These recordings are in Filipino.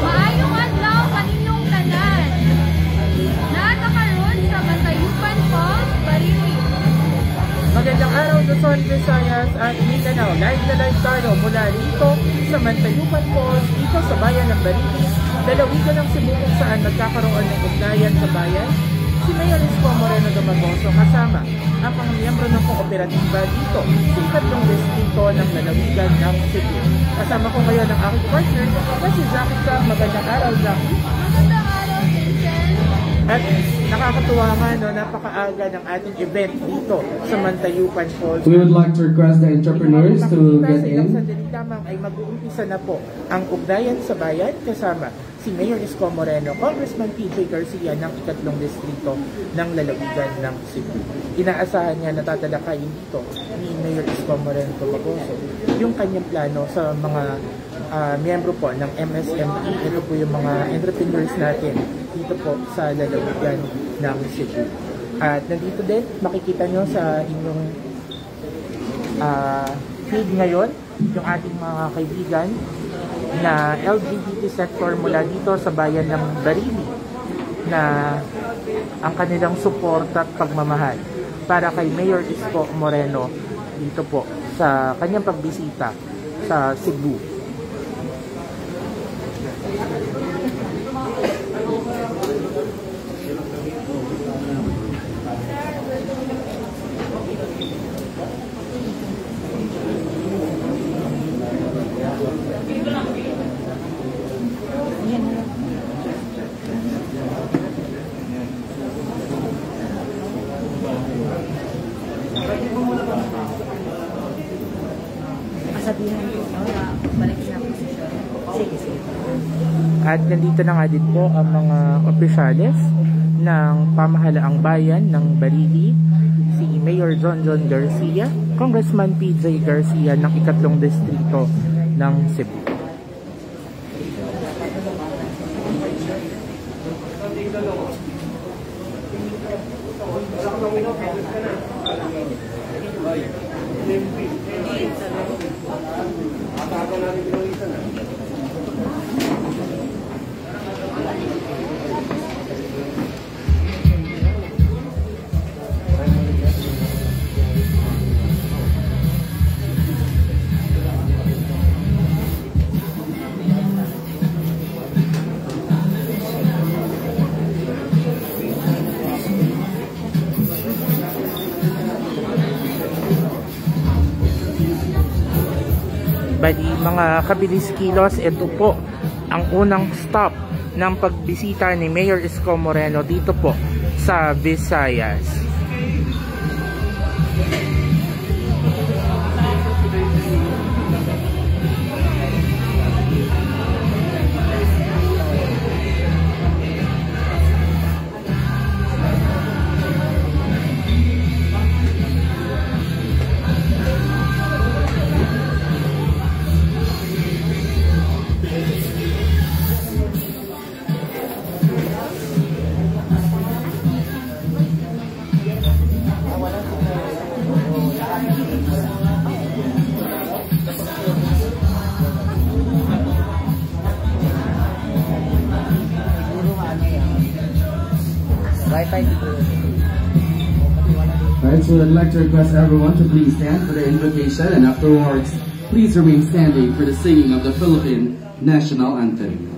Maayong adlaw kaninyong tanan. Nakakaroon sa Matayupan Falls, Barili. Magandang araw, Luzon, Visayas at Mindanao. Live na live tayo mula rito sa Matayupan Falls, dito sa bayan ng Barili, lalawigan ng Cebu, kung saan nagkakaroon ng ugnayan sa bayan si Mayor Isko Moreno kasama ang mga miyembro ng kooperatiba dito sa ikatlong distrito ng lalawigan ng Cebu. Kasama ko ngayon ang aking partner na si Jackie. Magandang araw, Jackie. Magandang araw, Vincent. At nakakatuwa nga, no, napakaaga ng ating event dito sa Matayupan Falls. We would like to request the entrepreneurs to get in. Sa lamang ay mag-uumpisa na po ang ugnayan sa bayan kasama si Mayor Isko Moreno, Congressman PJ Garcia ng ikatlong distrito ng lalawigan ng Cebu. Inaasahan niya na tatalakayin dito ni Mayor Isko Moreno yung kanyang plano sa mga miyembro po ng MSME. Ito po yung mga entrepreneurs natin dito po sa lalawigan ng Cebu. At nandito din, makikita nyo sa inyong feed ngayon, yung ating mga kaibigan na LGBT sector mula dito sa bayan ng Barili, na ang kanilang support at pagmamahal para kay Mayor Isko Moreno dito po sa kanyang pagbisita sa Cebu. At nandito na nga din po ang mga opisyales ng pamahalaang bayan ng Barili, si Mayor John Garcia, Congressman PJ Garcia ng ikatlong distrito ng Cebu. Bali, mga kabilis kilos, ito po ang unang stop ng pagbisita ni Mayor Isko Moreno dito po sa Visayas. Alright, so I'd like to request everyone to please stand for the invocation, and afterwards, please remain standing for the singing of the Philippine National Anthem.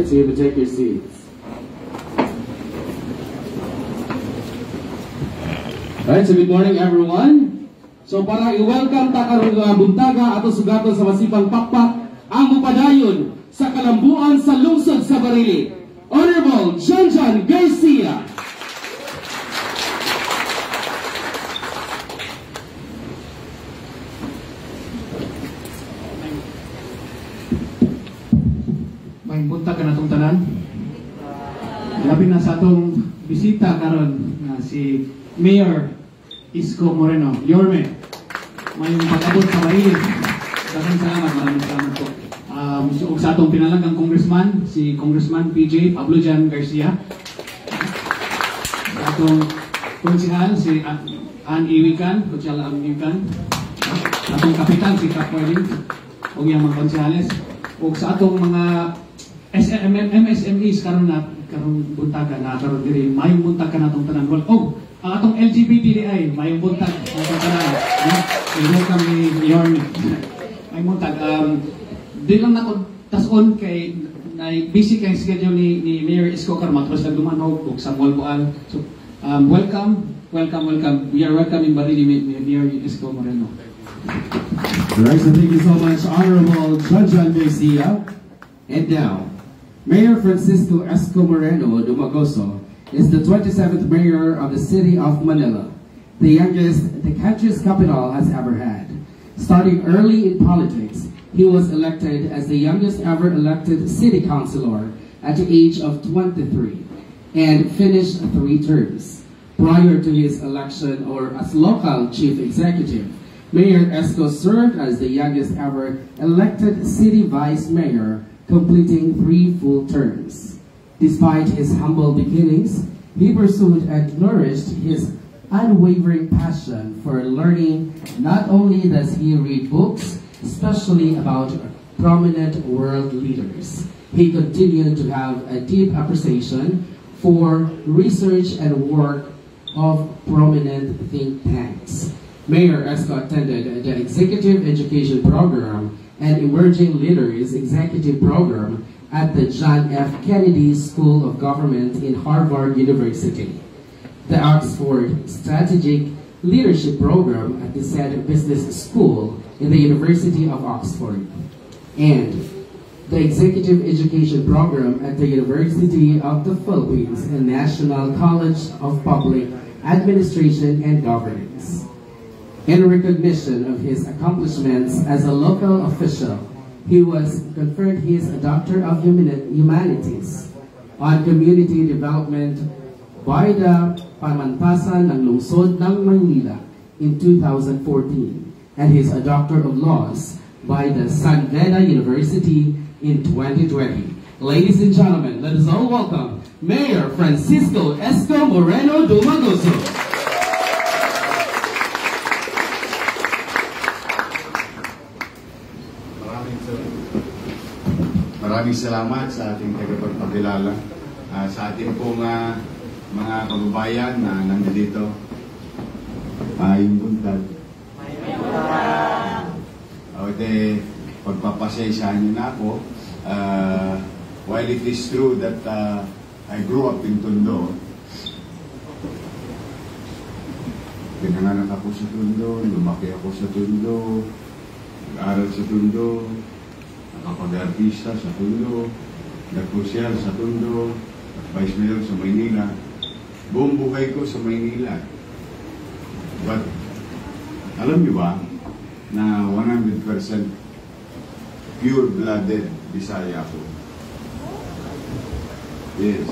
opportunity to take your seats. Alright, so good morning everyone. So para i-welcome ta karon nga buntaga ato sugaton sa masipang pakpak ang mupadayon sa kalambuan sa lungsod sa Barili, Honorable John Garcia. May buntag ka na itong tanan. Labi na sa atong bisita karon na si Mayor Isko Moreno. Yorme, may pag-abot sa Barili. Maraming salamat po. Sa atong pinalagang congressman, si Congressman PJ Pablo Jan Garcia. Sa atong konsihal, si Ann Iwikan, Kutsala Ann Iwikan. Atong kapitan, si Kapoy o yung mga konsihales. O sa atong mga MSMEs karon buntaga na karon diri mayong buntag ka natong tanan. Oh, ang atong LGBTI mayong buntag natong tanan. Welcome ni Yorme. May buntag di lang nako tason kay na busy kay schedule ni Mayor Isko karon matapos lang dumanog og sa Malboan. So welcome. We are welcoming Barili Mayor Isko Moreno. Alright, so thank you so much, Honorable John Garcia. And now, Mayor Francisco Isko Moreno Dumagoso is the 27th mayor of the city of Manila, the youngest the country's capital has ever had. Starting early in politics, he was elected as the youngest ever elected city councilor at the age of 23 and finished 3 terms. Prior to his election or as local chief executive, Mayor Isko served as the youngest ever elected city vice mayor, completing 3 full terms. Despite his humble beginnings, he pursued and nourished his unwavering passion for learning. Not only does he read books, especially about prominent world leaders, he continued to have a deep appreciation for research and work of prominent think tanks. Mayor Isko attended the Executive Education Program and Emerging Leaders Executive Program at the John F. Kennedy School of Government in Harvard University, the Oxford Strategic Leadership Program at the said Business School in the University of Oxford, and the Executive Education Program at the University of the Philippines and National College of Public Administration and Governance. In recognition of his accomplishments as a local official, he was conferred his Doctor of Humanities on Community Development by the Pamantasan ng Lungsod ng Maynila in 2014, and his Doctor of Laws by the San Beda University in 2020. Ladies and gentlemen, let us all welcome Mayor Francisco Isko Moreno Dumagoso. Maraming salamat sa ating tagapagpakilala, sa ating pong mga kababayan na nandito. Yung buntag. Okay, pagpapasensyahan niyo na ako. While it is true that I grew up in Tondo, pinanganak ako sa Tondo, lumaki ako sa Tondo, nag-aral sa Tondo, nakapag-artista sa Tondo, nag-kusyal sa Tondo, vice mayor sa Maynila. Buong buhay ko sa Maynila. But, alam niyo ba, na 100% pure-blooded Bisaya ko. Yes.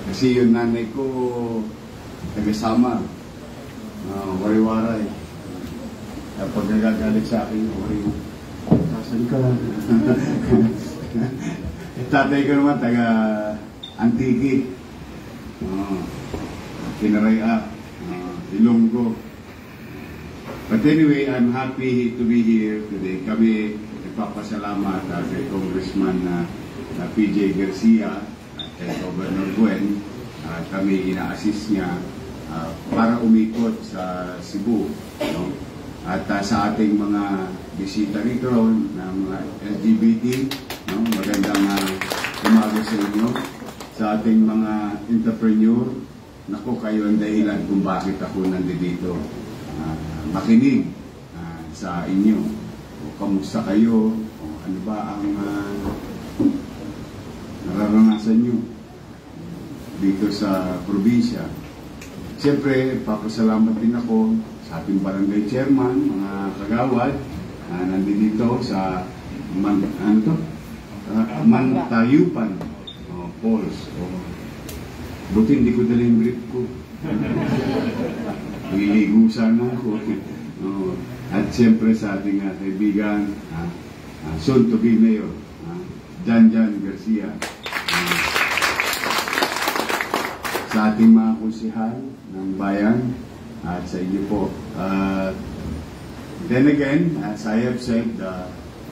Kasi yung nanay ko, taga-Samar, wari-waray. Pag nagagalit sa akin, wari-waray. Saan ka? Tatay ko naman, taga-Antiki. Kinaraya, Ilonggo. But anyway, I'm happy to be here today. Kami nagpapasalamat kay Congressman PJ Garcia at kay Governor Gwen. Kami ina-assist niya para umikot sa Cebu. No? At sa ating mga bisita rito ng mga LGBT, no? sa ating mga entrepreneur, naku, kayo ang dahilan kung bakit ako nandito. Makinig sa inyo. O kamusta kayo? O ano ba ang nararanasan nyo dito sa probinsya? Siyempre, papasalamat din ako sa ating barangay chairman, mga kagawad, nandito sa Mantayupan Falls. Buti hindi ko dala yung brief ko. Nililigo sana ako. At siyempre sa ating kaibigan, soon to be mayor, Garcia. Sa ating mga konsehal ng bayan, at sa inyo po. Then again, as I have said,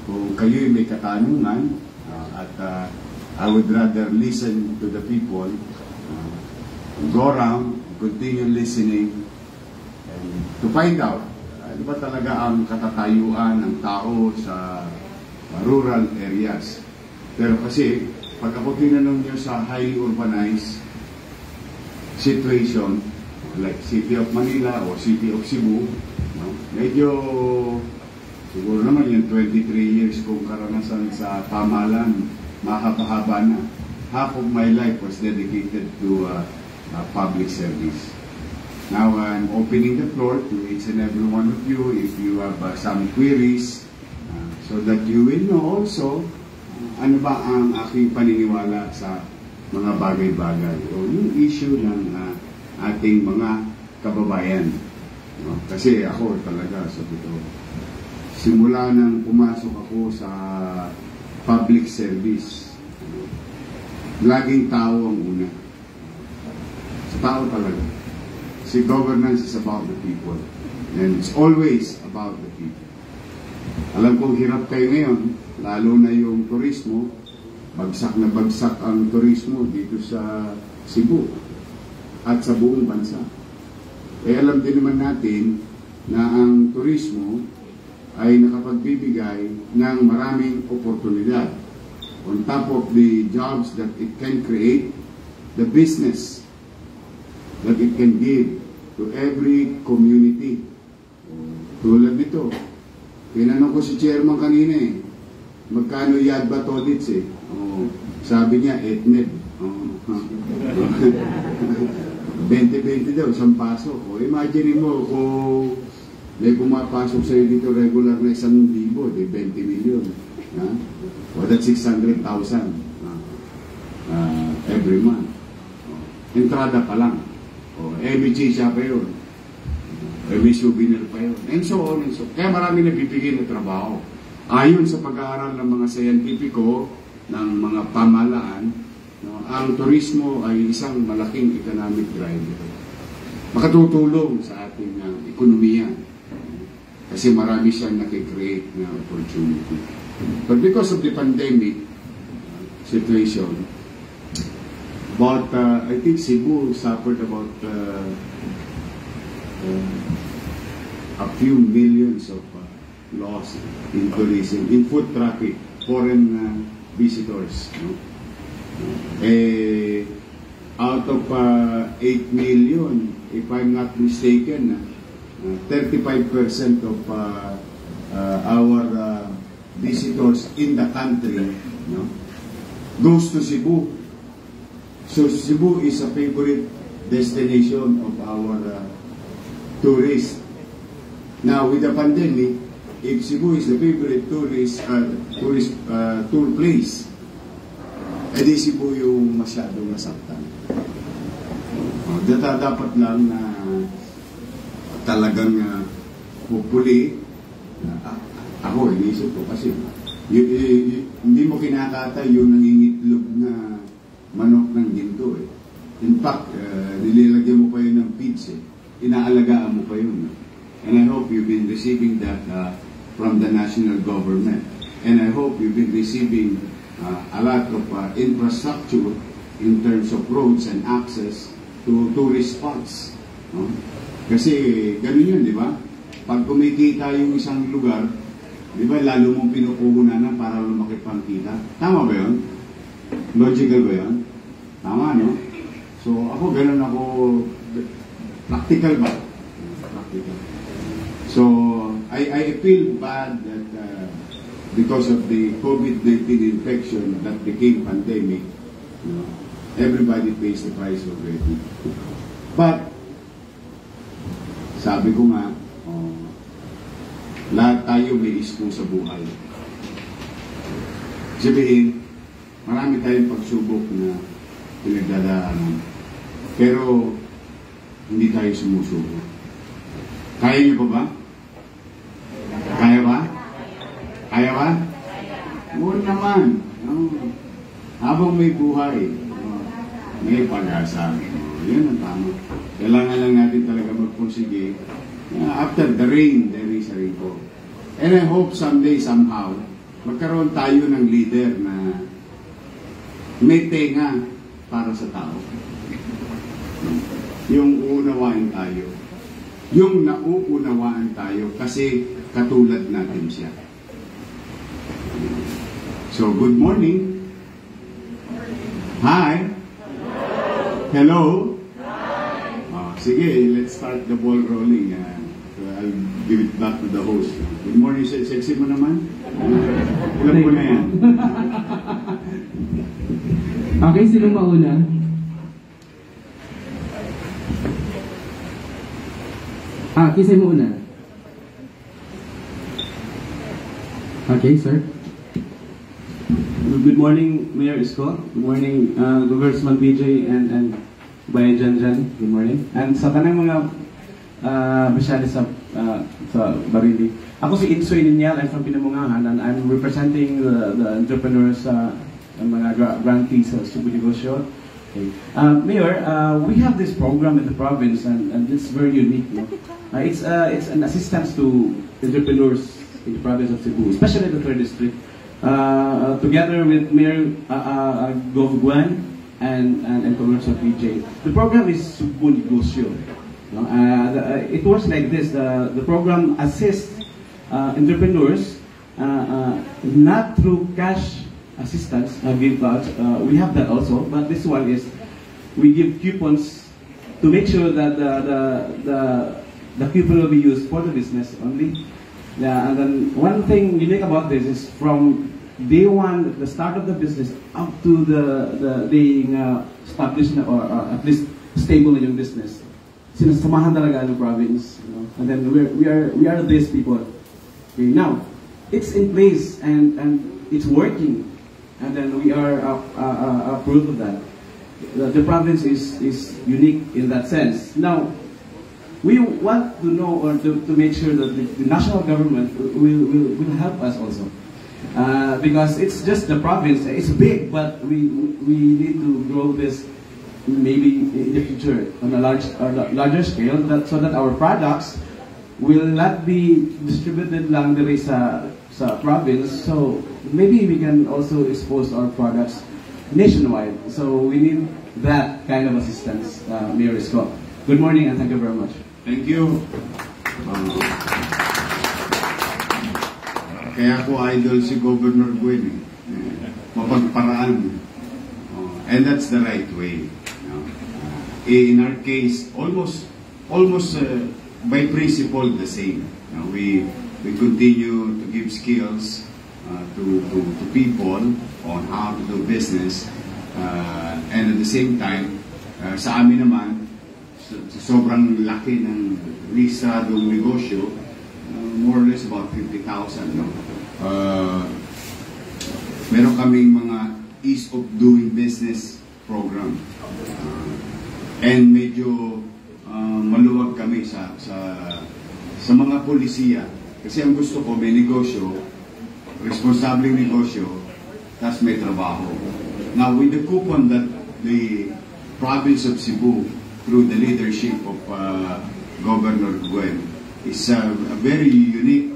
kung kayo'y may katanungan, I would rather listen to the people, go around, continue listening, and to find out, ano ba talaga ang katatayuan ng tao sa rural areas. Pero kasi, pag ako tinanong nyo sa highly urbanized situation, like City of Manila or City of Cebu, no? Medyo siguro naman yung 23 years kong karanasan sa pamahalaan, mahaba-haba na. Half of my life was dedicated to public service. Now I'm opening the floor to each and every one of you if you have some queries, so that you will know also ano ba ang aking paniniwala sa mga bagay-bagay o yung issue ng ating mga kababayan. No? Kasi ako talaga, sabi ko, simula nang pumasok ako sa public service, laging tao ang una. Sa tao talaga. Si governance is about the people. And it's always about the people. Alam kong hirap kayo ngayon, lalo na yung turismo, bagsak na bagsak ang turismo dito sa Cebu at sa buong bansa. Eh alam din naman natin na ang turismo ay nakapagbibigay ng maraming oportunidad. On top of the jobs that it can create, the business that it can give to every community. Tulad nito, tinanong ko si chairman kanina magkano yad ba todits sabi niya, etnet. 20-20 daw, isang pasok. Imagine mo kung may pumapasok sa'yo dito regular na 1,000, 20 million. That's 600,000 every month. Entrada pa lang. MG siya pa yun. May souvenir pa yun. And so on and so. Kaya marami nabibigay na trabaho. Ayon sa pag-aaral ng mga scientifico ng mga pamahalaan, ang turismo ay isang malaking economic driver. Makatutulong sa ating ekonomiya. Kasi marami siyang nakikreate na opportunity. But because of the pandemic situation, I think Cebu suffered about a few millions of loss in tourism, in foot traffic, foreign visitors. No? Out of 8 million, if I'm not mistaken, 35% of our visitors in the country, no, goes to Cebu. So Cebu is a favorite destination of our tourists. Now with the pandemic, if Cebu is the favorite tour place, edi Cebu yung masyadong nasaktan. Dapat lang na talagang hopefully, ako inisip ko kasi hindi mo kinakata yung nangingitlog na manok ng ginto In fact, nililagyan mo pa yun ng feeds inaalagaan mo pa yun. And I hope you've been receiving that from the national government. And I hope you've been receiving a lot of infrastructure in terms of roads and access to tourist spots. No? Kasi ganun yun, di ba? Pag kumikita yung isang lugar, di ba, lalo mong pinupuhunan na para lumaki pang kita. Tama ba yun? Logical ba yun? Tama, no? So, ako, ganun ako, practical ba? Practical. So, I feel bad that because of the COVID-19 infection that became pandemic, you know, everybody pays the price already. But, sabi ko nga, lahat tayo may isko sa buhay. Sabihin, marami tayong pagsubok na pinagdadaanan. Pero, hindi tayo sumusuko. Kaya niyo pa ba? Kaya ba? Kaya ba? Oo naman. Habang may buhay, may pag-asa. Yan ang tama. Kailangan lang natin talaga magpursige. After the rain, there is a rainbow. And I hope someday, somehow, magkaroon tayo ng leader na may tenga para sa tao. Yung uunawaan tayo. Yung nauunawaan tayo kasi katulad natin siya. So, good morning. Hi. Hello. Sige, let's start the ball rolling. I'll give it back to the host. Good morning, sexy mo naman. Ilan po na yan? Okay, sino mauna? Kisay mo una. Okay, sir. Good morning, Mayor Isko. Good morning, Congressman PJ and Bayan Janjan. Good morning. And sa kanang mga masyali sa Barili. Ako si Insoy Linyal. I'm from Pinamungahan and I'm representing the entrepreneurs and mga grantees sa Cebu Negosyo. Okay. Mayor, we have this program in the province and it's very unique. No? It's an assistance to entrepreneurs in the province of Cebu, especially the 3rd district. Together with Mayor Gov Guan and Congressman PJ. The program is Cebu Negosyo. It works like this. The program assists entrepreneurs not through cash assistance, gift cards. We have that also, but this one is we give coupons to make sure that the coupon will be used for the business only. And then one thing unique about this is from day one, the start of the business, up to the being established or at least stable in your business. Sinasamahan talaga ang province, you know? And then we are these people. Okay, now it's in place and it's working, and then we are proof of that. The province is unique in that sense. Now we want to know or to make sure that the national government will help us also. Because it's just the province, it's big, but we need to grow this maybe in the future on a larger scale, so that our products will not be distributed lang diri sa province. So maybe we can also expose our products nationwide. So we need that kind of assistance, Mayor Isko. Good morning and thank you very much. Thank you. Kaya ko idol si Governor Gwen. Mapagparaan. And that's the right way. In our case, almost by principle the same. We continue to give skills to people on how to do business, and at the same time, sa amin naman, sobrang laki ng listadong negosyo, more or less about 50,000. No? Meron kaming mga ease of doing business program. And medyo maluwag kami sa mga polisiya. Kasi ang gusto ko, may negosyo, responsableng negosyo, tas may trabaho. Now, with the coupon that the province of Cebu, through the leadership of Governor Gwen, is a very unique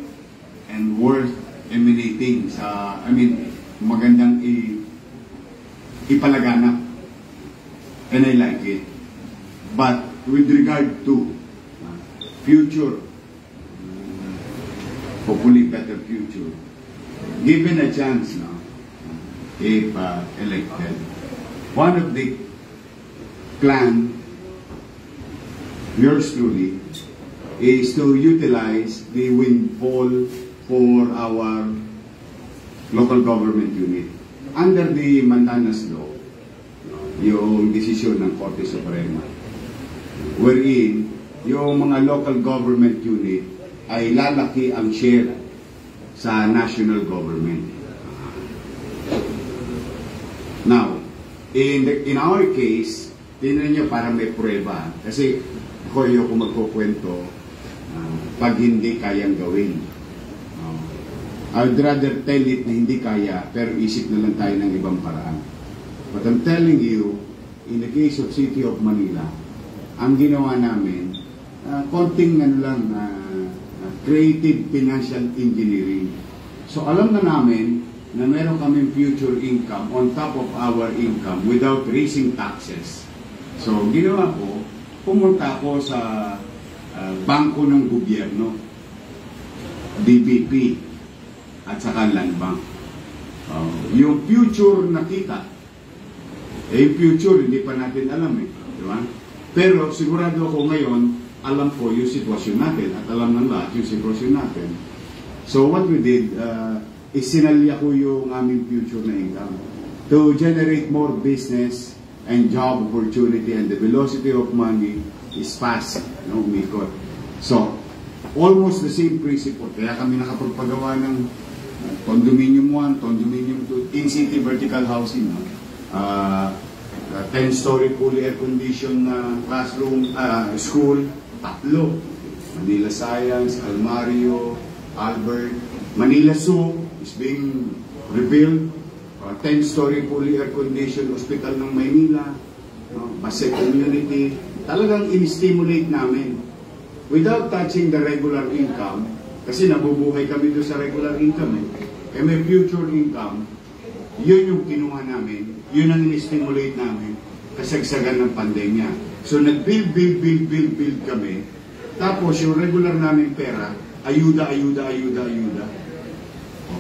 and worth emanating sa, magandang ipalaganap. And I like it. But with regard to future, hopefully better future, given a chance now, if elected, one of the plan, yours truly, is to utilize the windfall for our local government unit. Under the Mandanas Law, yung desisyon ng Korte Suprema, wherein yung mga local government unit ay lalaki ang share sa national government. Now, in our case, tingnan nyo para may prueba. Kasi ako yung magkukwento pag hindi kayang gawin. I'd rather tell it na hindi kaya, pero isip na lang tayo ng ibang paraan. But I'm telling you, in the case of City of Manila, ang ginawa namin, konting creative financial engineering. So alam na namin na meron kaming future income on top of our income without raising taxes. So ginawa ko, pumunta ako sa bangko ng gobyerno, DBP, at saka Land Bank. Yung future nakita, yung future hindi pa natin alam di ba? Pero sigurado ako ngayon, alam ko yung sitwasyon natin at alam ng lahat yung sitwasyon natin. So what we did, isinalya ko yung aming future na income to generate more business and job opportunity, and the velocity of money is fast, umikot. So, almost the same principle. Kaya kami nakapagpagawa ng condominium 1, condominium 2, in-city vertical housing, 10-story fully air-conditioned classroom, school, 3. Manila Science, Almario, Albert. Manila Zoo is being rebuilt. 10-story fully air-conditioned hospital ng Maynila. Base community. Talagang in-stimulate namin. Without touching the regular income, kasi nabubuhay kami doon sa regular income. Kaya may future income, yun yung kinuha namin, yun ang in-stimulate namin, kasagsagan ng pandemya. So nag-build kami. Tapos yung regular namin pera, ayuda.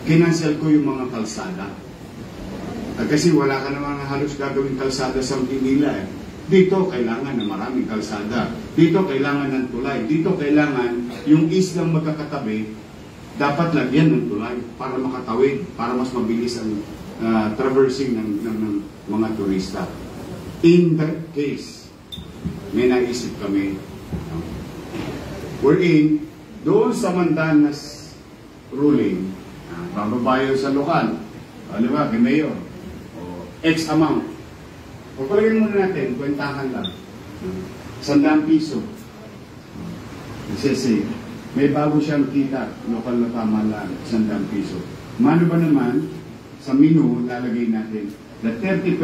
Kinansel ko yung mga kalsada. Kasi wala ka naman halos gagawin kalsada sa Manila Dito kailangan na maraming kalsada. Dito kailangan ng tulay. Dito kailangan yung islang magkakatabi, dapat lagyan ng tulay para makatawid, para mas mabilis ang traversing ng mga turista. In that case, may naisip kami. Wherein, doon sa Mandanas ruling, bababayo sa lokal, di ba, kay Mayor, X amount. Pagpalagyan muna natin, kwentahan lang. 100 piso. Kasi may bago siyang kita, lokal na pamahalaan, 100 piso. Mano ba naman, sa menu, lalagay natin, that 30%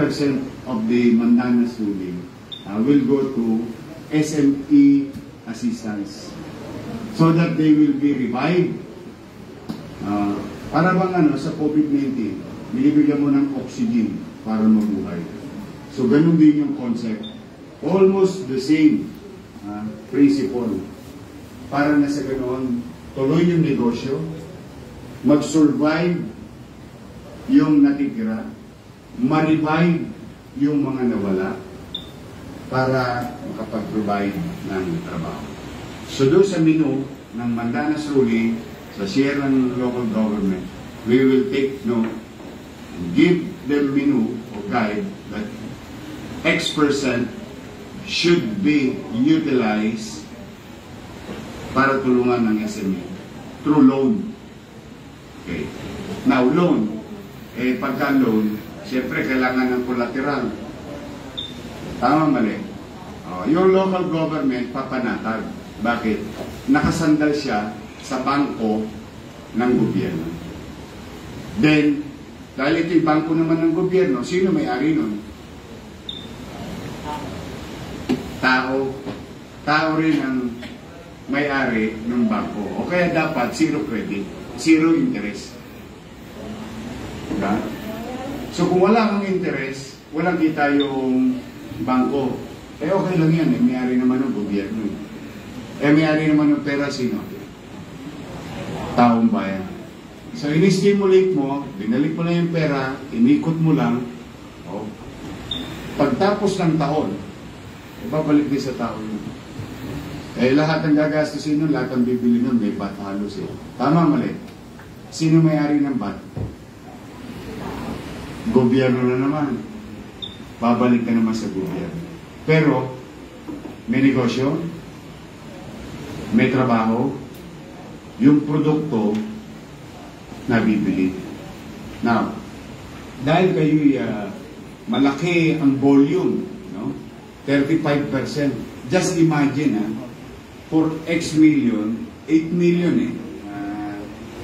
of the Mandanas ruling will go to SME assistance so that they will be revived. Para bang sa COVID-19, binibigyan mo ng oxygen para mabuhay. So, ganun din yung concept. Almost the same principle. Para na sa ganoon, tuloy yung negosyo, mag-survive yung natitira, ma-revive yung mga nawala, para makapag-provide ng trabaho. So, doon sa menu ng Mandanas ruling, sa share ng local government, we will take note, give them menu or guide that X% should be utilized para tulungan ng SME through loan. Okay. Now, loan. Pagka loan, siyempre kailangan ng collateral. Tama mali? Yung local government, papanatag. Bakit? Nakasandal siya sa bangko ng gobyerno. Then, dahil ito yung bangko naman ng gobyerno, sino may-ari nun? Tao rin ang may-ari ng bangko. O kaya dapat zero credit, zero interest. Diba? So kung wala kang interest, walang kita yung bangko. Okay lang yan, may-ari naman ng gobyerno. May-ari naman ng pera, sino? Taong bayan. So ini-stimulate mo, binalik mo lang yung pera, inikot mo lang. Pagtapos ng taon, babalik din sa tao yun. Eh, lahat ng gagastusin nun, lahat ng bibili nun, may bat halos eh. Tama, mali. Sino may-ari ng bat? Gobyerno na naman. Babalik ka naman sa gobyerno. Pero, may negosyo, may trabaho, yung produkto, nabibili. Now, dahil kayo malaki ang volume, no? 35%. Just imagine, for X million, 8 million eh.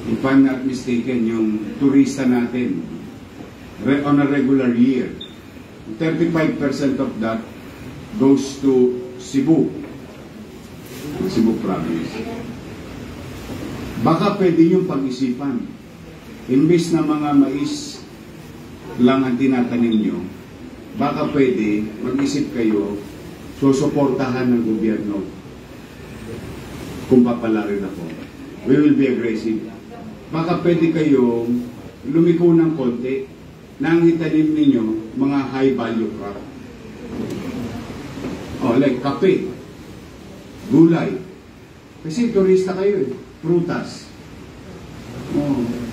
If I'm not mistaken, yung turista natin, on a regular year, 35% of that goes to Cebu. Cebu province. Baka pwede yung pag-isipan. Imbis na mga mais lang ang tinatanim nyo, baka pwede mag-isip kayo, susuportahan ng gobyerno kung papalarin ako. We will be aggressive. Baka pwede kayong lumiko ng konti na ang itanim ninyo mga high value crop. Like kape, gulay. Kasi turista kayo eh. Prutas.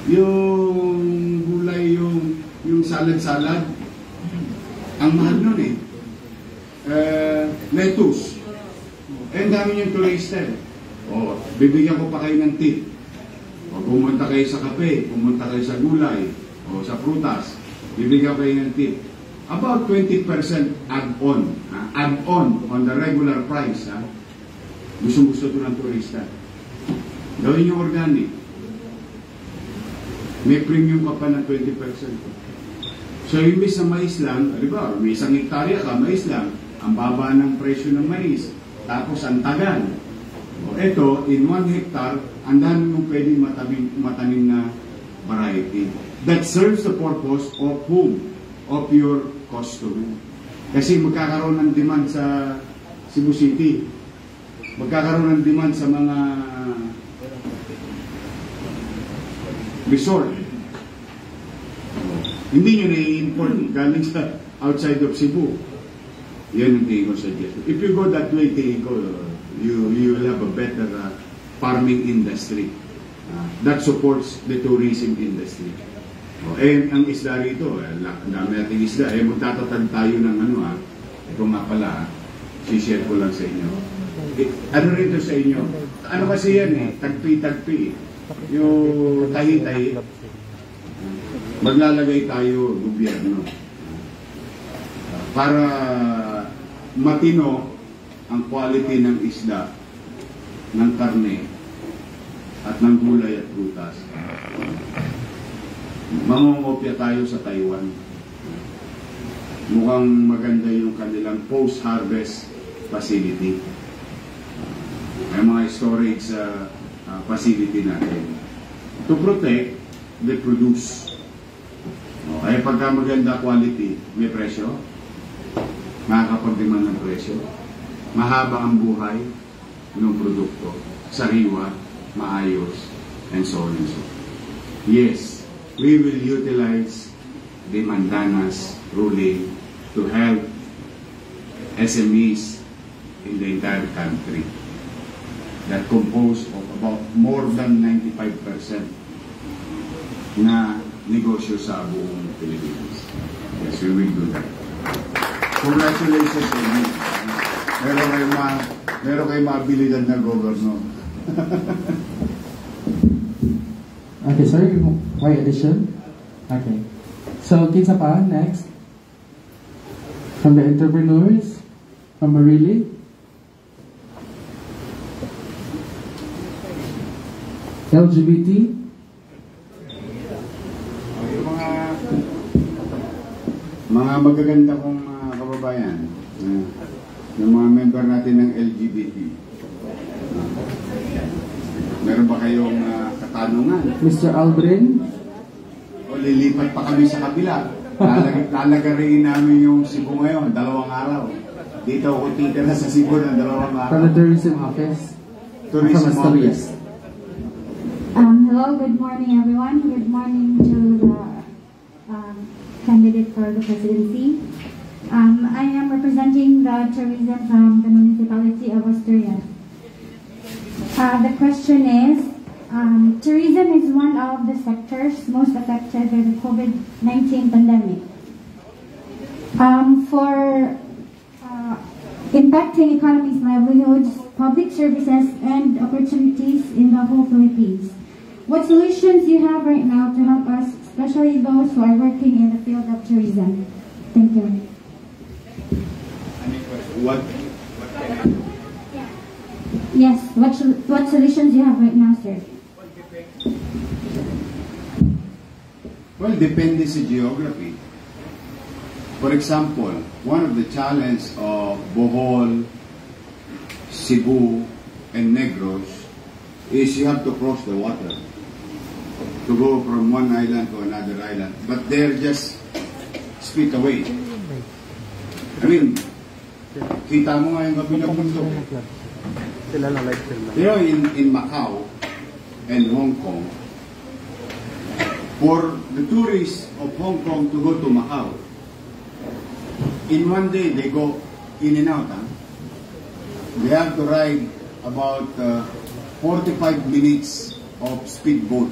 Yung gulay, yung salad-salad, ang mahal nun eh. Lettuce. Ang dami niyong turista eh. Bibigyan ko pa kayo ng tip. Pumunta kayo sa kape, pumunta kayo sa gulay, o sa prutas, bibigyan kayo ng tip. About 20% add-on. Add-on on the regular price. Gusto-gusto ito ng turista. Gawin yung organic. May premium ka pa ng 20%. So, imbis na mais lang, di ba, may 1 hektarya ka, mais lang, ang baba ng presyo ng mais. Tapos, ang tagal. Ito, in 1 hectare, ang dami mong pwedeng matanim na variety. That serves the purpose of whom? Of your customer. Kasi magkakaroon ng demand sa Cebu City. Magkakaroon ng demand sa mga resort. Hindi nyo na-import galing sa outside of Cebu. Yan ang tingin ko suggestion. If you go that way, tingin ko, you will have a better farming industry that supports the tourism industry. Ang isda rito, ang dami nating isda, magtatatag tayo ng ito nga pala, share ko lang sa inyo. Ano rito sa inyo? Ano kasi yan eh, tagpi-tagpi. Yung tahi-tahi, maglalagay tayo gobyerno para matino ang quality ng isda, ng karne, at ng gulay at prutas. Mangongopya tayo sa Taiwan. Mukhang maganda yung kanilang post-harvest facility. May mga storage facility natin. To protect the produce. Kaya pagka maganda quality, may presyo. Makakapag-demand ng presyo. Mahaba ang buhay ng produkto. Sariwa, maayos, and so on and so. Yes, we will utilize the Mandanas ruling to help SMEs in the entire country that compose of about more than 95% na negosyo sa buong Pilipinas. Yes, we will do that. Congratulations to you. Meron kayo maabilidad na governor. Okay, sorry, why addition? Okay. So, kinsa pa, next? From the entrepreneurs? From Marili? LGBT? Mga magaganda kong kababayan, yung mga member natin ng LGBT. Meron ba kayong katanungan? Mr. Albrin? O lilipat pa kami sa kabila. Lalagarin namin yung Cebu ngayon, 2 araw. Dito ako titira sa Cebu ng 2 araw. From the Tourism Office? Tourism Office. Hello, good morning everyone. Good morning to the candidate for the presidency. I am representing the tourism from the municipality of Astoria. The question is, tourism is one of the sectors most affected by the COVID-19 pandemic. For impacting economies, livelihoods, public services, and opportunities in the whole Philippines. What solutions you have right now to help us, especially those who are working in the field of tourism? Thank you. What? Yes, what solutions you have right now, sir? Well, depende sa geography. For example, one of the challenges of Bohol, Cebu, and Negros is you have to cross the water to go from one island to another island. But they're just feet away. I mean, kita mo nga yung kabilang mundo. You know, in Macau and Hong Kong, for the tourists of Hong Kong to go to Macau, in one day they go in and out. They have to ride about 45 minutes of speedboat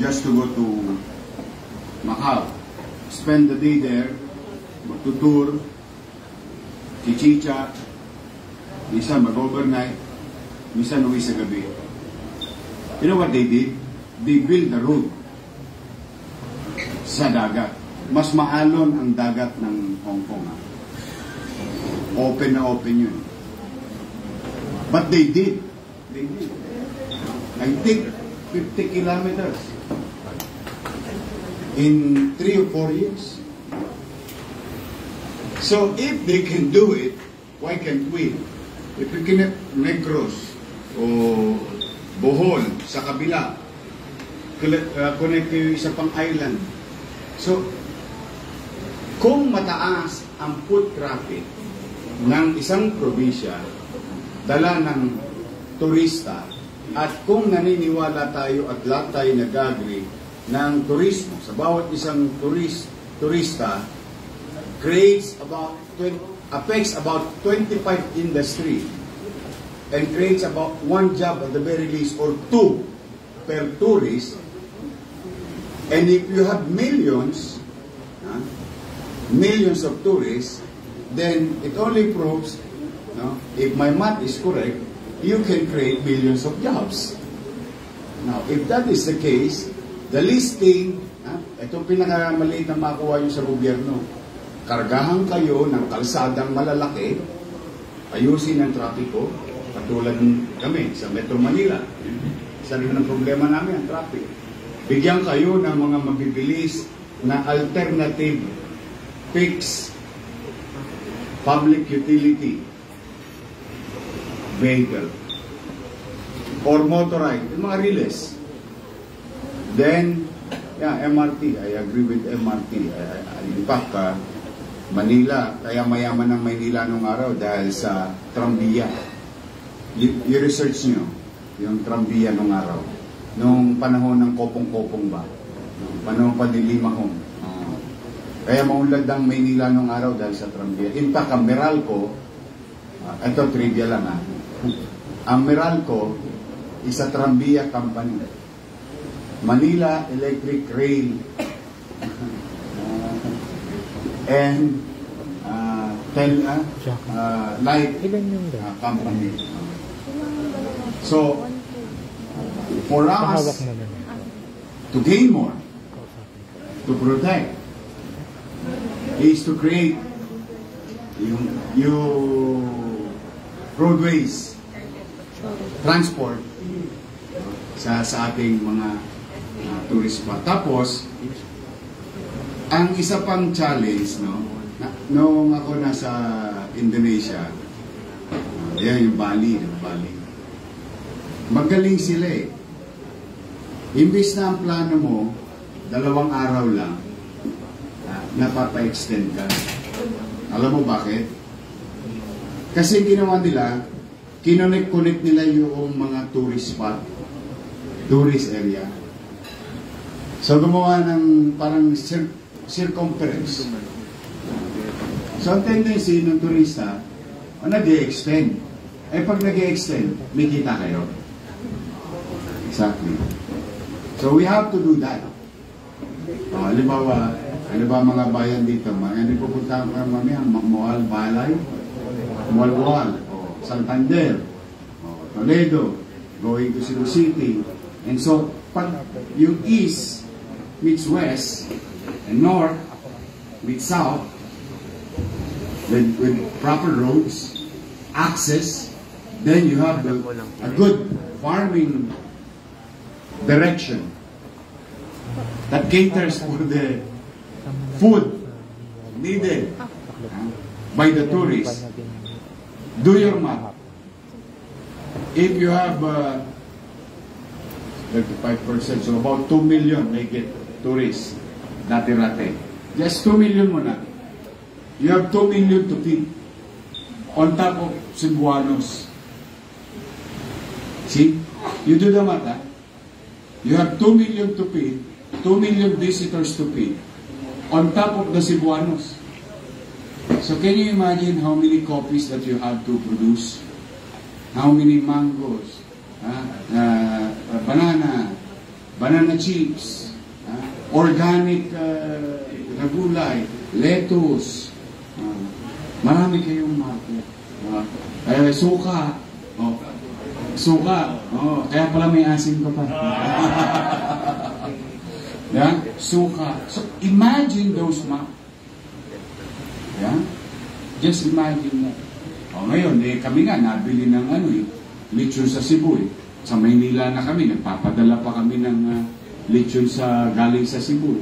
just to go to Macau. Spend the day there, magtutour, chichicha, minsan mag-overnight, minsan uwi sa gabi. You know what they did? They built the road sa dagat. Mas maalon ang dagat ng Hong Kong. Open na open yun. But they did. They did. I think 50 kilometers in 3 or 4 years. So if they can do it, why can't we? If we can Negros o Bohol sa kabila, connect yung isa pang island. So, kung mataas ang foot traffic ng isang probinsya, dala ng turista, at kung naniniwala tayo at lahat tayo nag-agree ng turismo sa bawat isang turista affects about 25 industry and creates about 1 job at the very least or 2 per tourist. And if you have millions of tourists, then it only proves, if my math is correct, you can create millions of jobs. Now, if that is the case, the least thing, itong pinakamaliit na makuha nyo sa gobyerno, kargahan kayo ng kalsadang malalaki, ayusin ang trapiko, katulad kami sa Metro Manila. Isa rin ang problema namin, ang traffic. Bigyan kayo ng mga mabibilis na alternative fixed public utility vehicle or motorized, yung mga relays. Then, MRT. I agree with MRT. In fact, Manila, kaya mayaman ng Maynila nung araw dahil sa trambiya. I-research nyo yung trambiya nung araw. Nung panahon ng kopong-kopong ba? Nung panahon pa ni Limahong. Kaya maunlad ang Maynila nung araw dahil sa trambiya. In fact, ang Meralco, ito trivia lang ang Meralco is a trambiya company. Manila Electric Rail and Light Company. So, for us to gain more, to protect, is to create yung roadways, transport sa ating mga tourist spot. Tapos, ang isa pang challenge, noong ako nasa Indonesia, yan yung Bali. Magaling sila eh. Imbis na ang plano mo, 2 araw lang, napapa-extend ka. Alam mo bakit? Kasi ginawa nila, kinonect nila yung mga tourist spot, tourist area. So gumawa ng parang circumference. So, ang tendency ng turista, nag-i-extend. Eh, pag nag-i-extend, may kita kayo. Exactly. So, we have to do that. Halimbawa, mga bayan dito, ano pupunta ka mamaya? Moal, Balay, Mualwal, Santander, Toledo, going to Cebu City. And so, pag yung east meets west, and north meets south, with proper roads, access, then you have a good farming direction that caters for the food needed by the tourists. Do your math. If you have 35%, so about 2 million make it tourists, dati-rate. Just 2 million muna. You have 2 million to feed on top of Cebuanos. See? You do the math, huh? You have 2 million to feed, 2 million visitors to feed on top of the Cebuanos. So can you imagine how many coffees that you have to produce? How many mangoes? Banana chips, organic gulay, lettuce, marami kayong market. Suka. Suka. Kaya pala may asin ko pa. Yeah? Suka. So imagine those maps. Yeah? Just imagine that. Ngayon, kami nga, nabili ng lechon sa Cebu. Sa Maynila na kami, nagpapadala pa kami ng lechon galing sa Cebu.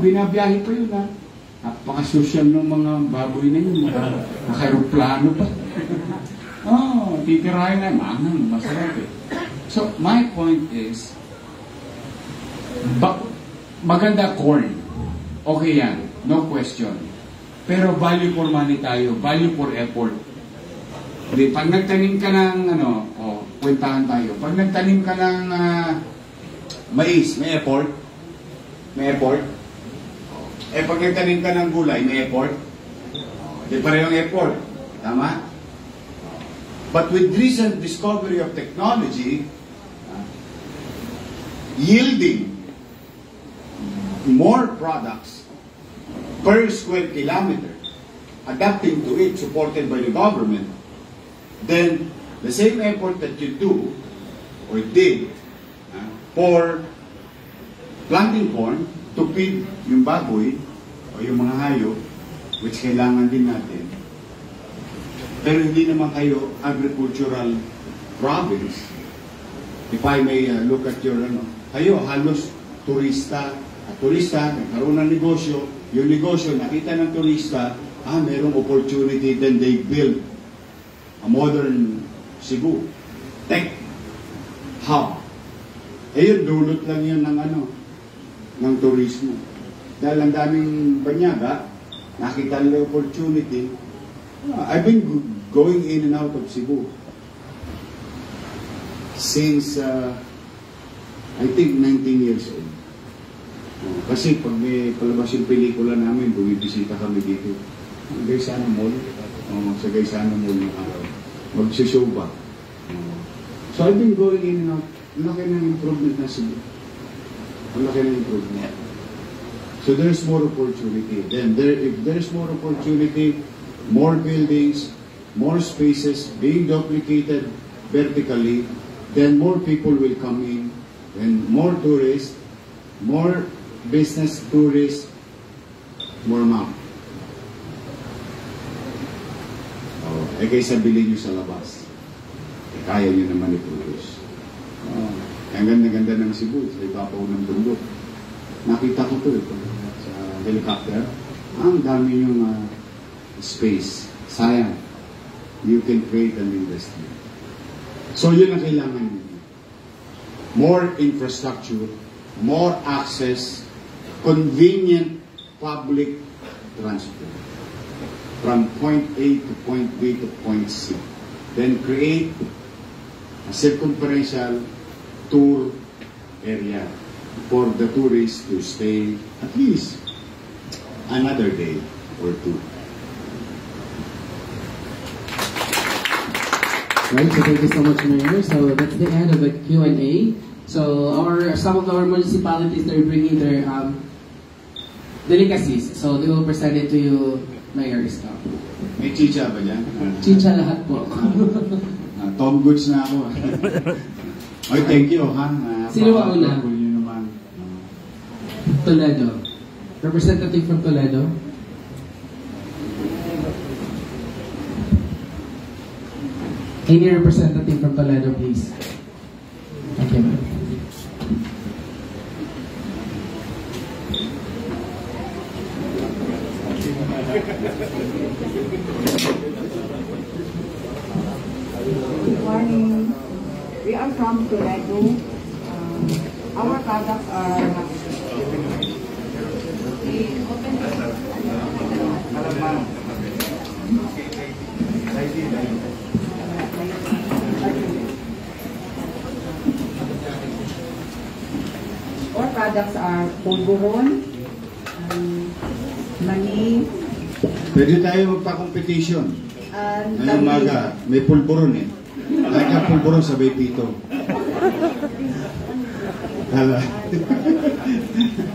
Binabiyahe pa yun, ha. Napaka-social ng mga baboy na yun. Naka-aeroplano pa. Titirahin na, mangang, masarap eh. So, my point is, maganda corn. Okay yan, no question. Pero value for money tayo, value for effort. Pag nagtanim ka ng, kwentahan tayo. Pag nagtanim ka ng mais, may effort. May effort. Pag nagtanim ka ng gulay, may effort. Di parehong effort. Tama? But with recent discovery of technology, yielding more products per square kilometer, adapting to it, supported by the government, then the same effort that you do or did for planting corn to feed yung baboy o yung mga hayop, which kailangan din natin, pero hindi naman kayo agricultural province. If I may look at your kayo halos turista, nagkaroon ng negosyo, yung negosyo nakita ng turista, mayroong opportunity, then they build a modern Cebu tech hub. Yun, dulot lang yun ng turismo. Dahil ang daming banyaga, nakita nila opportunity. I've been going in and out of Cebu since I think 19 years old. Kasi pag may palabas yung pelikula namin, bumibisita kami dito. Gaisano Mall. Sa Gaisano Mall ng araw. Mag-show ba? So I've been going in and out. Laki ng improvement na Cebu. Laki ng improvement. So there's more opportunity. Then if there's more opportunity, more buildings, more spaces being duplicated vertically, then more people will come in, and more tourists, more business tourists, more ma'am. Kaysa bilhin nyo sa labas, kaya nyo naman i-produce. Ang ganda-ganda ng Cebu, sa ibabaw ng bundok. Nakita ko to sa helicopter. Ang dami yung space. Sayang. You can create an industry. So yun ang kailangan nyo. More infrastructure, more access, convenient public transport from point A to point B to point C. Then create a circumferential tour area for the tourists to stay at least another day or two. Right, so thank you so much, Mayor. So that's the end of the Q&A. So some of our municipalities, they're bringing their delicacies. So they will present it to you, Mayor Isko. May chicha ba dyan? Chicha lahat po. Tom Goods na ako. Oy, thank you, ha? Sino ba una? Yun naman. Toledo. Representative from Toledo. Any representative from Toledo, please. Thank you, ma'am. Good morning. We are from Toledo. Our products are pulburon, mani. Pwede tayo magpa-competition. Ngayong umaga, may pulburon eh. Like ang pulburon sa Pito. Hala.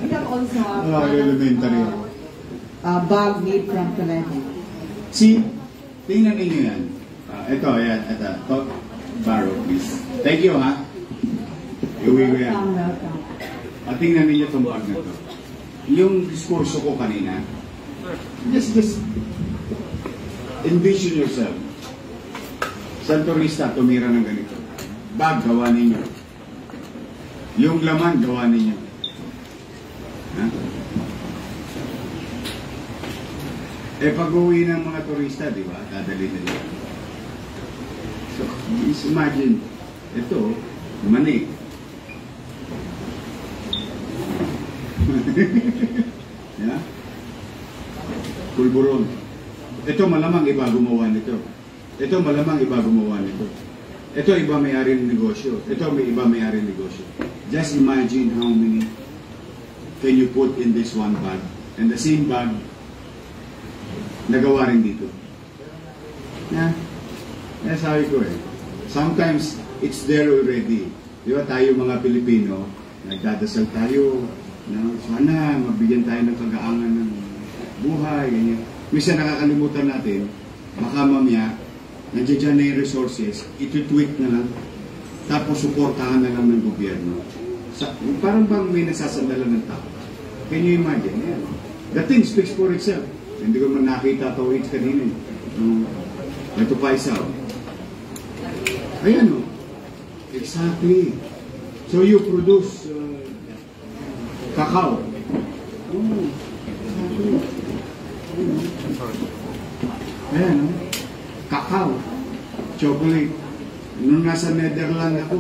We have also elementary. bag made from Toledo. See, tingnan ninyo yan. Ito, ayan, ito. Top barrow, please. Thank you, ha? Iuwi ko yan. Welcome. Tingnan ninyo itong bag na to. Yung diskurso ko kanina, just envision yourself. Sa turista, tumira ng ganito. Bag, gawa ninyo. Yung laman, gawa ninyo. Ha? Pag-uwi ng mga turista, di ba? Dadali-dali. So, imagine, ito, mani. Yeah? Pulburon. Ito malamang iba gumawa nito. Ito malamang iba gumawa nito. Ito iba may-ari ng negosyo. Ito may iba may-ari ng negosyo. Just imagine how many can you put in this one bag. And the same bag, nagawa rin dito. Yeah? That's how it goes. Sometimes, it's there already. Di ba tayo mga Pilipino, nagdadasal tayo, no? Sana mabigyan tayo ng kagaangan ng buhay, ganyan. Minsan nakakalimutan natin, baka mamaya, nandiyan dyan na yung resources, iti-tweak na lang, tapos suportahan na lang ng gobyerno. Parang bang may nasasandalan ng tao. Can you imagine? Yeah. The thing speaks for itself. Hindi ko man nakita ito kanina. Ito pa isa. Ayan o. Exactly. So you produce cacao. Ayan o. Cacao. Chocolate. Nung nasa Netherlands ako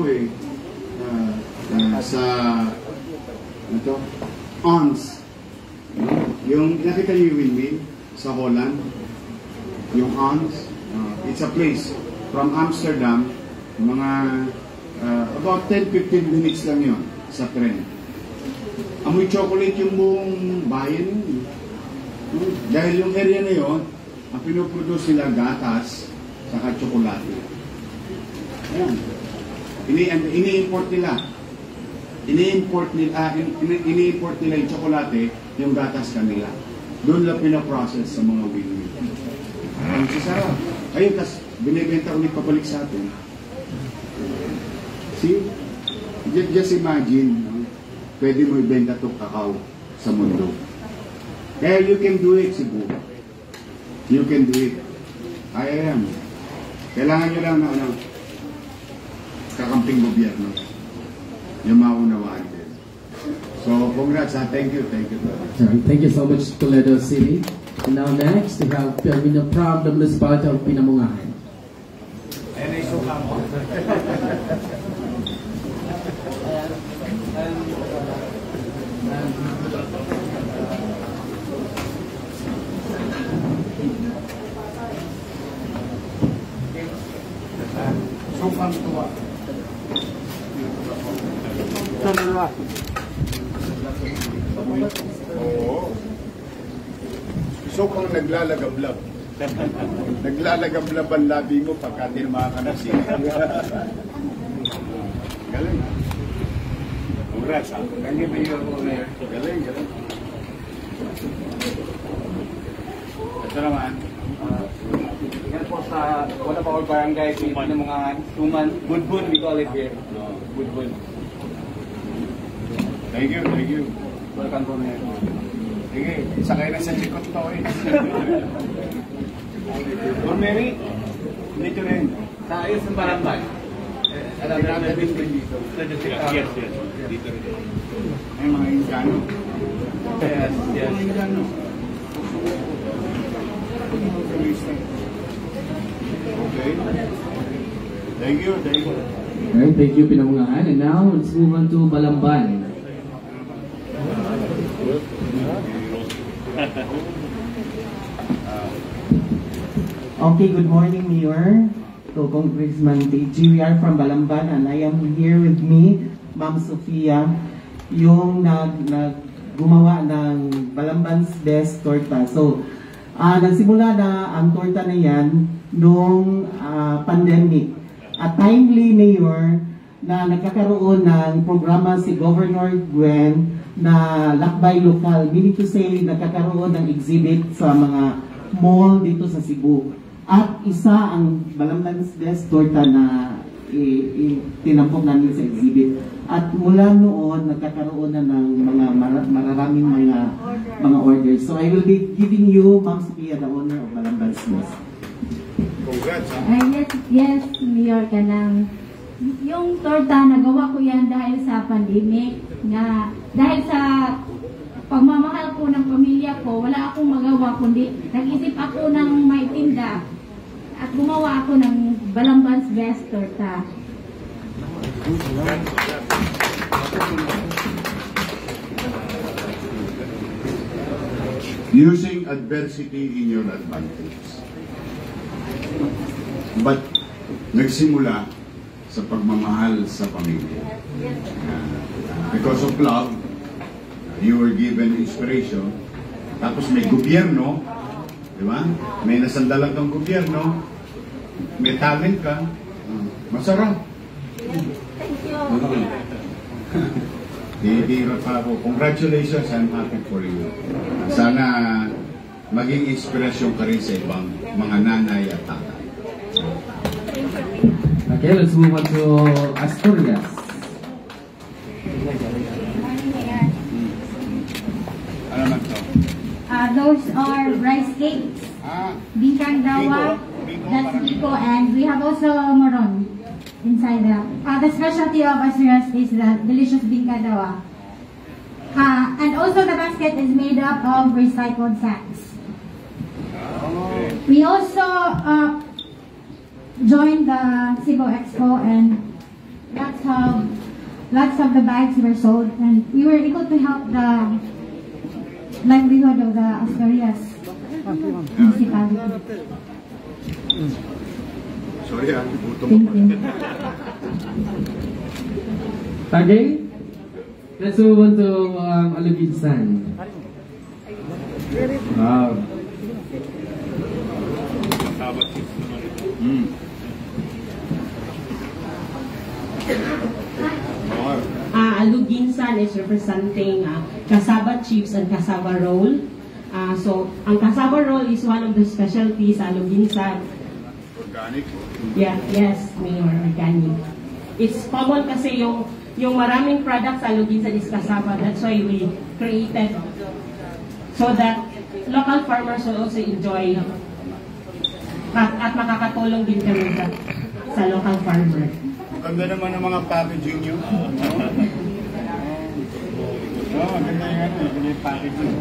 sa ito, Ons. Yung nakita niyo yung windmill sa Holland, yung Ons, it's a place from Amsterdam, mga about 10-15 minutes lang yon sa tren. Amoy chocolate yung buong bayan yun. Dahil yung area na yon, ang pinoproduce nila gatas saka tsokolate. Ayan. Ini-import nila. Ini-import nila yung tsokolate, yung gatas kanila. Doon lang pinaprocess sa mga windmill. Ang sasarap. Ayun, tas binibenta ulit pabalik sa atin. See? Just imagine, no? Pwede mo ibenta itong kakao sa mundo. Kaya you can do it, Cebu. You can do it. Kaya yan. Kailangan nyo lang na kakamping gobyerno. Yung maunawaan din. So, congrats, ha? Thank you. Thank you. Thank you so much, Toledo City. And now next, we have Permino Pram, the municipality of Pinamungahan. Ayan ay suka mo. Sukang tuwa. Tanwa. Oo. Sukang naglalagablab. Naglalagam-laban labi mo pagka tinama ka na siya. Galing. Congrats, ha? Thank you, Mayor. Galing, galing. Ito naman. Yan po sa one of our barangay, ng mga human, budbun, we call it here. Budbun. Thank you, thank you. Welcome po, Mayor. Sige, sakay na sa chikot to eh. Don Mary, dito rin. Sa ayos ng barangay. Dito dito. Yes, yes. Dito rin. May mga Indiano. Yes, yes. Mga Indiano. Okay. Thank you, thank you. Alright, thank you, Pinamungahan. And now, let's move on to Balamban. Okay, good morning, Mayor. To Congressman TG, we are from Balamban and I am here with me, Ma'am Sofia, yung gumawa ng Balamban's Best Torta. So, nagsimula na ang torta na yan noong pandemic. At timely, Mayor, na nagkakaroon ng programa si Governor Gwen na lakbay lokal, meaning to say, nagkakaroon ng exhibit sa mga mall dito sa Cebu. At isa ang Balamban's Best Torta na tinampok namin sa exhibit. At mula noon, nagkakaroon na ng mga mararaming mga orders. So I will be giving you, Ma'am Sophia, the honor of Balamban's Best. Congrats. Yes, Mayor Kanang. Yung torta, nagawa ko yan dahil sa pandemic. Dahil sa pagmamahal ko ng pamilya ko, wala akong magawa kundi nag-isip ako ng may tinda at gumawa ako ng Balamban's Best Torta. Using adversity in your advantage. But nagsimula sa pagmamahal sa pamilya. Because of love, you were given inspiration. Tapos may gobyerno, di ba? May nasandalan kang gobyerno, may talent ka, masarap. Thank you. Hihirap pa ako. Congratulations, I'm happy for you. Sana maging inspirasyon ka rin sa ibang mga nanay at tatay. Okay, let's move on to Asturias. Ano man to? Those are rice cakes, bingkang dawa, that's Isko, and we have also moron inside that. The specialty of Asturias is the delicious bingkang dawa. And also the basket is made up of recycled sacks. We also joined the Cebu Expo, and lots of the bags were sold, and we were able to help the livelihood of the Asturias municipality. Sorry, gutom Thank you. Okay, let's move on to Alubinsan. Wow. Aluginsan is representing cassava chips and cassava roll. So, ang cassava roll is one of the specialties sa Aluginsan. Organic? Yeah, yes, Mayor, organic. It's common kasi yung maraming products sa Aluginsan is cassava. That's why we created so that local farmers will also enjoy at makakatulong din kami sa local farmer. Ganda naman ng mga packaging nyo. Maganda yung packaging.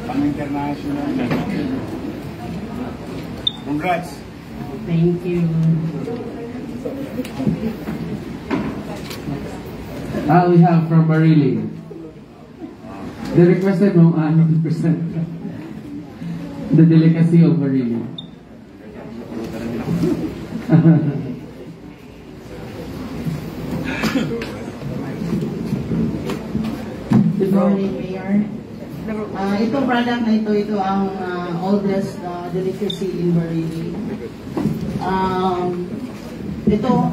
Pang-international. Congrats! Thank you. We have from Marili. They requested mo 100%. The delicacy of Marili. Good morning, Mayor. Itong product na ito ang oldest delicacy in Bareilly. Itong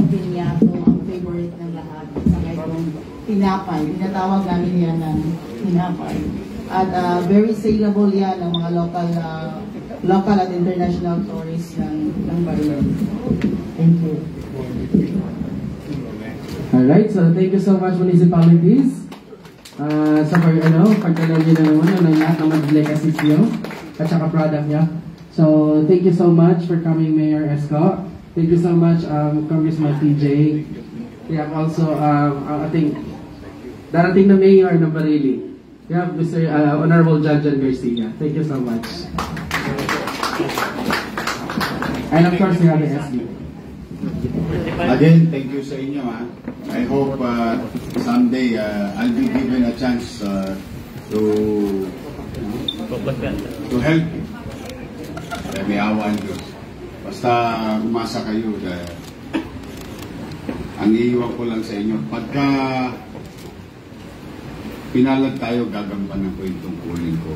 pinyato ang favorite ng lahat. Saka itong tinapay. Tinatawag namin yan ng tinapay. At very saleable yan ng mga local at international tourists ng Bareilly. Thank you. Alright, so thank you so much municipalities. Sa pagdalaw nyo na naman ng lahat ng delicacies nyo at saka product nyo. So thank you so much for coming, Mayor Isko. Thank you so much, Congressman PJ. We have also, I think, darating na Mayor ng Bareilly. We have Mr. Honorable Judge Garcia. Thank you so much. And of course, we have the SB. Again, thank you sa inyo. I hope someday I'll be given a chance to help you. May awa ang Diyos. Basta umasa kayo. Ang iiwan ko lang sa inyo, pagka pinalad tayo, gagampanan ko yung tungkulin ko.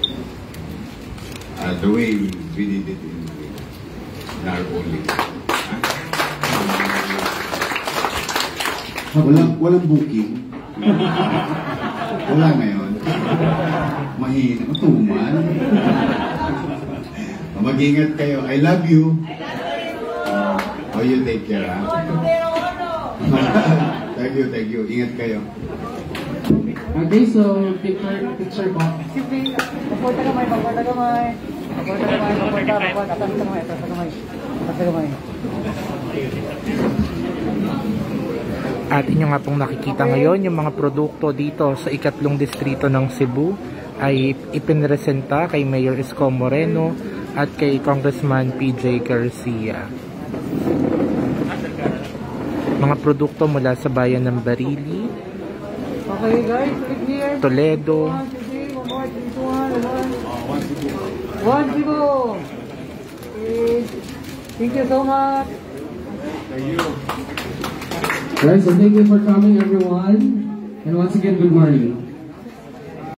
The way we did it in our polling. Walang booking. Wala ngayon. Mahina. Matuman. Mag-ingat kayo. I love you. You take care, ha? Thank you. Ingat kayo. Okay, so picture po. At inyo nga pong nakikita ngayon, yung mga produkto dito sa ikatlong distrito ng Cebu ay ipinresenta kay Mayor Isko Moreno at kay Congressman PJ Garcia. Mga produkto mula sa bayan ng Bareilly, Toledo, Thank you so much. Thank you. Alright, so thank you for coming, everyone. And once again, good morning.